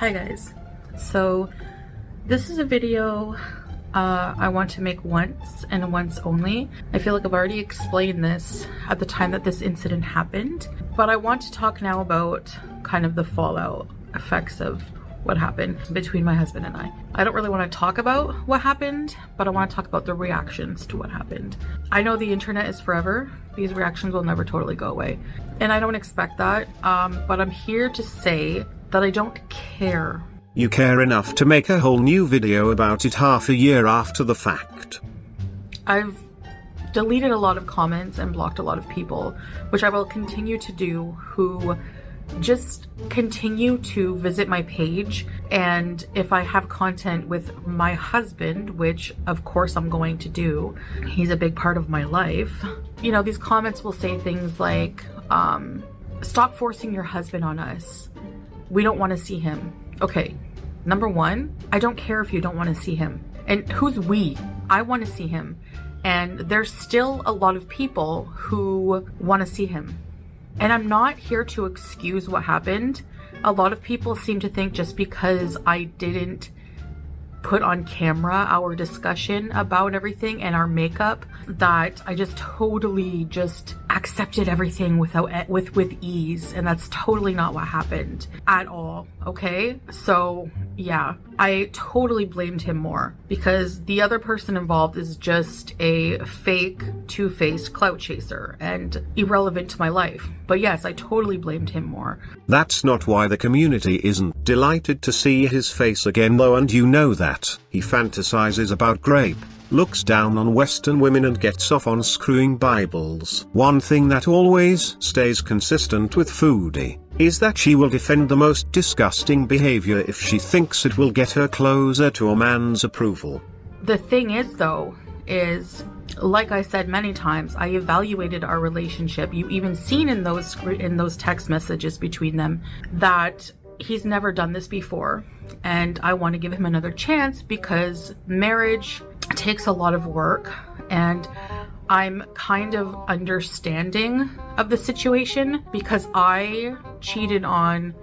Hi guys, so this is a video I want to make once and once only. I feel like I've already explained this at the time that this incident happened, but I want to talk now about kind of the fallout effects of what happened between my husband and I. I don't really want to talk about what happened, but I want to talk about the reactions to what happened. I know the internet is forever. These reactions will never totally go away, and I don't expect that, but I'm here to say that I don't care. You care enough to make a whole new video about it half a year after the fact. I've deleted a lot of comments and blocked a lot of people, which I will continue to do, who just continue to visit my page. And if I have content with my husband, which of course I'm going to do, he's a big part of my life, you know, these comments will say things like, stop forcing your husband on us. We don't want to see him. Okay, number one, I don't care if you don't want to see him. And who's we? I want to see him. And there's still a lot of people who want to see him. And I'm not here to excuse what happened. A lot of people seem to think just because I didn't put on camera our discussion about everything and our makeup, that I just totally just accepted everything with ease, and that's totally not what happened at all. Okay, so yeah, I totally blamed him more because the other person involved is just a fake two-faced clout chaser and irrelevant to my life. But yes, I totally blamed him more. That's not why the community isn't delighted to see his face again though, and you know that. He fantasizes about grape, looks down on Western women and gets off on screwing Bibles. One thing that always stays consistent with Foodie is that she will defend the most disgusting behavior if she thinks it will get her closer to a man's approval. The thing is though, is like I said many times, I evaluated our relationship. You've even seen in those text messages between them that he's never done this before, and I want to give him another chance because marriage takes a lot of work, and I'm kind of understanding of the situation because I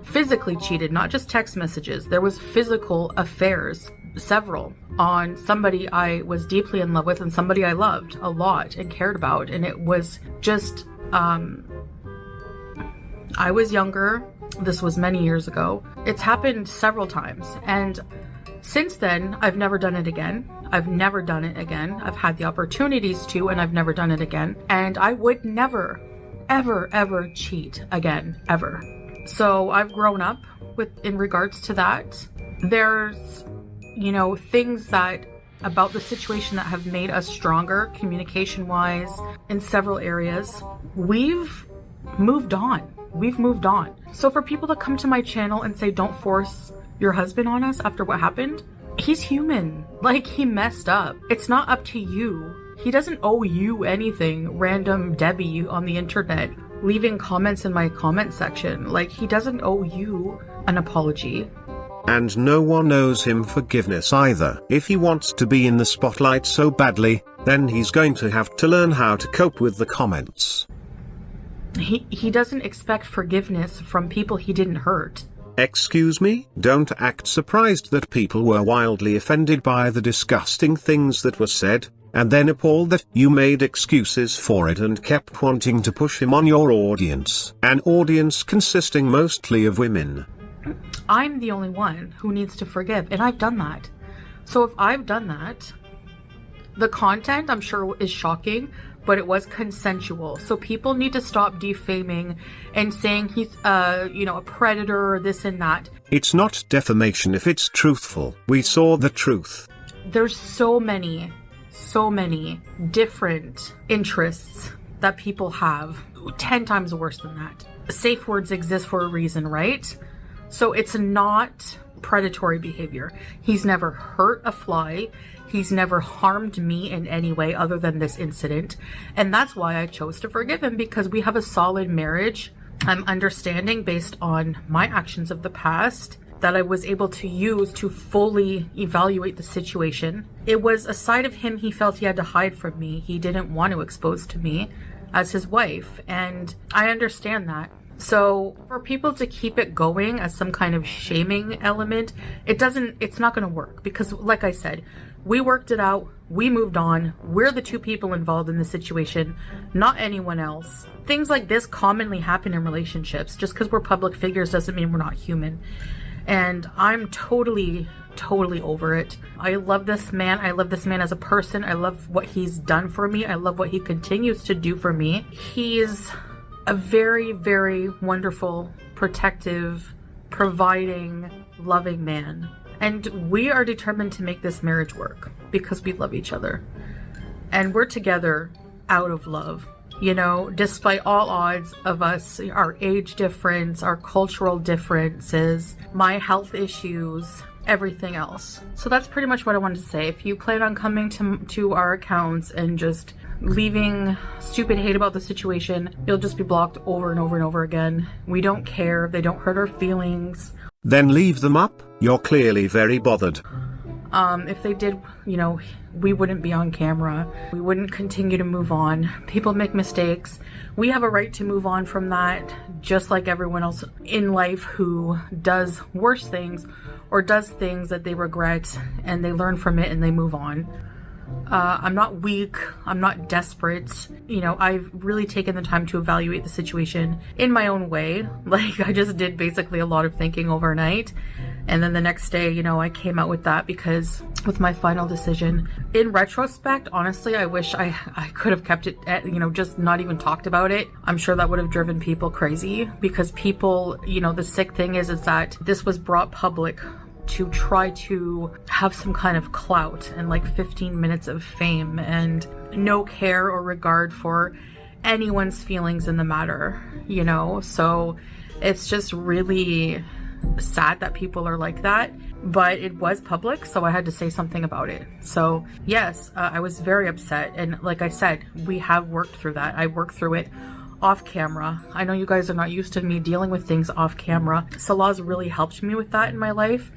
physically cheated, not just text messages. There was physical affairs, several, on somebody I was deeply in love with and somebody I loved a lot and cared about. And it was just, I was younger. This was many years ago. It's happened several times. And since then, I've never done it again. I've never done it again. I've had the opportunities to, and I've never done it again. And I would never, ever, ever cheat again, ever. So I've grown up in regards to that. There's, you know, things about the situation that have made us stronger communication-wise in several areas. We've moved on. So for people to come to my channel and say, don't force your husband on us after what happened, he's human. Like, he messed up. It's not up to you. He doesn't owe you anything, random Debbie on the internet leaving comments in my comment section. Like, he doesn't owe you an apology. And no one owes him forgiveness either. If he wants to be in the spotlight so badly, then he's going to have to learn how to cope with the comments. He doesn't expect forgiveness from people he didn't hurt. Excuse me? Don't act surprised that people were wildly offended by the disgusting things that were said, and then appalled that you made excuses for it and kept wanting to push him on your audience. An audience consisting mostly of women. I'm the only one who needs to forgive, and I've done that. So if I've done that, the content I'm sure is shocking, but it was consensual. So people need to stop defaming and saying he's you know, a predator or this and that. It's not defamation if it's truthful. We saw the truth. There's so many different interests that people have, 10 times worse than that. Safe words exist for a reason, right? So it's not predatory behavior. He's never hurt a fly. He's never harmed me in any way other than this incident. And that's why I chose to forgive him, because we have a solid marriage. I'm understanding based on my actions of the past that I was able to use to fully evaluate the situation. It was a side of him he felt he had to hide from me. He didn't want to expose to me as his wife. And I understand that. So for people to keep it going as some kind of shaming element, it's not going to work, because like I said, we worked it out, we moved on, we're the two people involved in the situation, not anyone else. Things like this commonly happen in relationships. Just because we're public figures doesn't mean we're not human. And I'm totally over it. I love this man. I love this man as a person. I love what he's done for me. I love what he continues to do for me. He's a very, very wonderful, protective, providing, loving man. And we are determined to make this marriage work because we love each other. And we're together out of love. You know, despite all odds of us, our age difference, our cultural differences, my health issues, everything else. So that's pretty much what I wanted to say. If you plan on coming to our accounts and just leaving stupid hate about the situation, you'll just be blocked over and over and over again. We don't care if they don't hurt our feelings. Then leave them up. You're clearly very bothered. If they did, you know, we wouldn't be on camera. We wouldn't continue to move on. People make mistakes. We have a right to move on from that, just like everyone else in life who does worse things or does things that they regret, and they learn from it and they move on. I'm not weak. I'm not desperate. You know, I've really taken the time to evaluate the situation in my own way. Like, I just did basically a lot of thinking overnight. And then the next day, you know, I came out with that because with my final decision. In retrospect, honestly, I wish I could have kept it at, you know, just not even talked about it. I'm sure that would have driven people crazy, because people, you know, the sick thing is that this was brought public to try to have some kind of clout and like 15 minutes of fame, and no care or regard for anyone's feelings in the matter, you know? So it's just really sad that people are like that, but it was public, so I had to say something about it. So yes, I was very upset, and like I said, we have worked through that. I worked through it off camera. I know you guys are not used to me dealing with things off camera. Salah's really helped me with that in my life.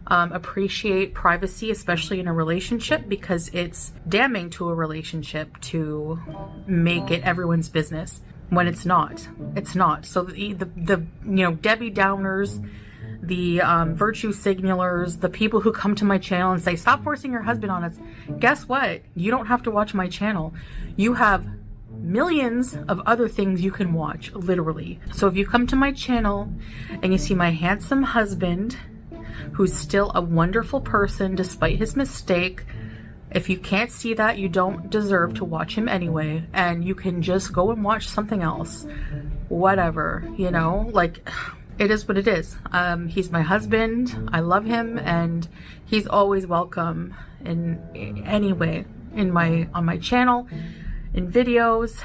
Appreciate privacy, especially in a relationship, because it's damning to a relationship to make it everyone's business when it's not. It's not. So the you know, Debbie Downers, the virtue signalers, the people who come to my channel and say, stop forcing your husband on us. Guess what? You don't have to watch my channel. You have millions of other things you can watch, literally. So if you come to my channel and you see my handsome husband, who's still a wonderful person despite his mistake, if you can't see that, you don't deserve to watch him anyway, and you can just go and watch something else. Whatever, you know, like, it is what it is. He's my husband. I love him, and he's always welcome in any way on my channel, in videos,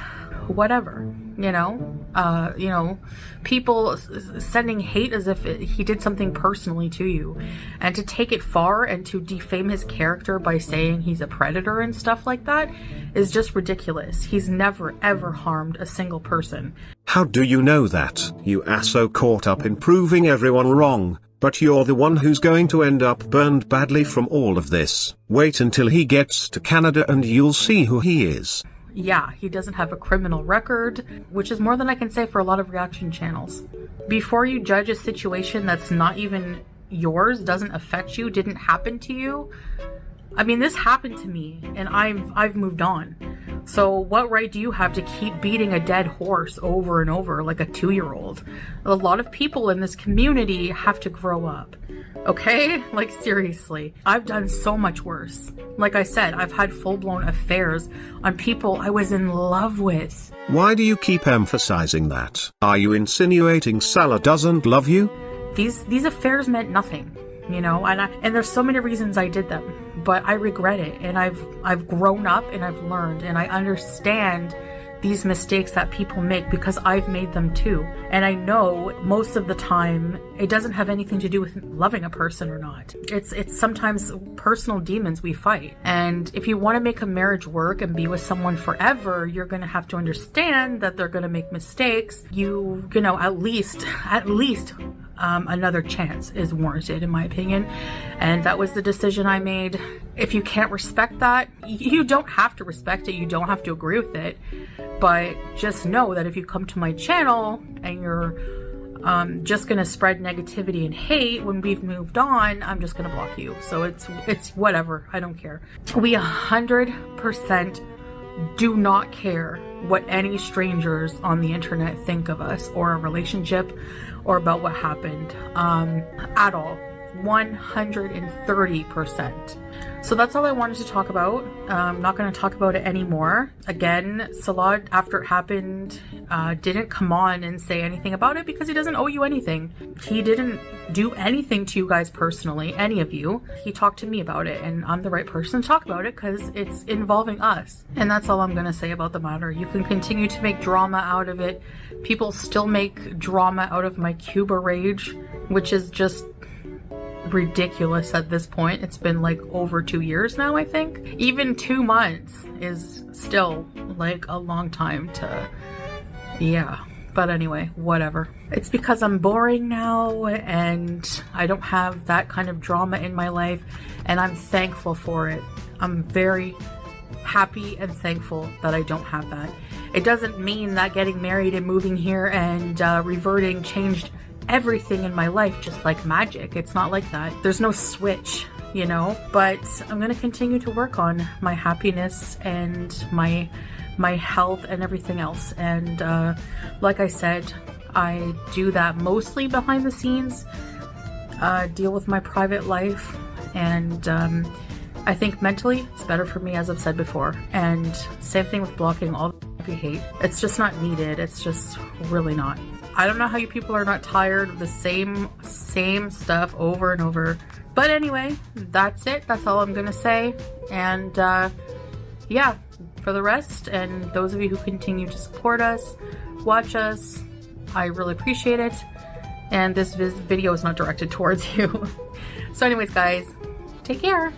whatever, you know, people sending hate as if he did something personally to you, and to take it far and to defame his character by saying he's a predator and stuff like that is just ridiculous. He's never ever harmed a single person. How do you know that? You are so caught up in proving everyone wrong, but you're the one who's going to end up burned badly from all of this. Wait until he gets to Canada and you'll see who he is. Yeah, he doesn't have a criminal record, which is more than I can say for a lot of reaction channels. Before you judge a situation that's not even yours, doesn't affect you, didn't happen to you. I mean, this happened to me, and I've moved on. So what right do you have to keep beating a dead horse over and over like a 2-year-old? A lot of people in this community have to grow up. Okay? Like, seriously. I've done so much worse. Like I said, I've had full-blown affairs on people I was in love with. Why do you keep emphasizing that? Are you insinuating Salah doesn't love you? These affairs meant nothing, you know, and there's so many reasons I did them, but I regret it, and I've grown up and I've learned, and I understand these mistakes that people make because I've made them too. And I know most of the time it doesn't have anything to do with loving a person or not. It's sometimes personal demons we fight. And if you want to make a marriage work and be with someone forever, you're going to have to understand that they're going to make mistakes. You know, at least another chance is warranted, in my opinion. And that was the decision I made. If you can't respect that, you don't have to respect it. You don't have to agree with it. But just know that if you come to my channel and you're just gonna spread negativity and hate when we've moved on, I'm just gonna block you. So it's whatever. I don't care. We 100% do not care what any strangers on the internet think of us or a relationship or about what happened at all. 130%. So that's all I wanted to talk about. I'm not going to talk about it anymore. Again, Salah, after it happened, didn't come on and say anything about it because he doesn't owe you anything. He didn't do anything to you guys personally, any of you. He talked to me about it, and I'm the right person to talk about it because it's involving us. And that's all I'm going to say about the matter. You can continue to make drama out of it. People still make drama out of my Cuba rage, which is just ridiculous at this point. It's been like over 2 years now, I think. Even 2 months is still like a long time to, yeah. But anyway, whatever. It's because I'm boring now and I don't have that kind of drama in my life, and I'm thankful for it. I'm very happy and thankful that I don't have that. It doesn't mean that getting married and moving here and reverting changed everything in my life just like magic. It's not like that. There's no switch, you know, but I'm going to continue to work on my happiness and my health and everything else. And like I said, I do that mostly behind the scenes, deal with my private life, and I think mentally it's better for me, as I've said before. And same thing with blocking all the hate. It's just not needed. It's just really not. I don't know how you people are not tired of the same stuff over and over. But anyway, that's it. That's all I'm gonna say. And yeah, for the rest, and those of you who continue to support us, watch us, I really appreciate it. And this video is not directed towards you. So anyways, guys, take care.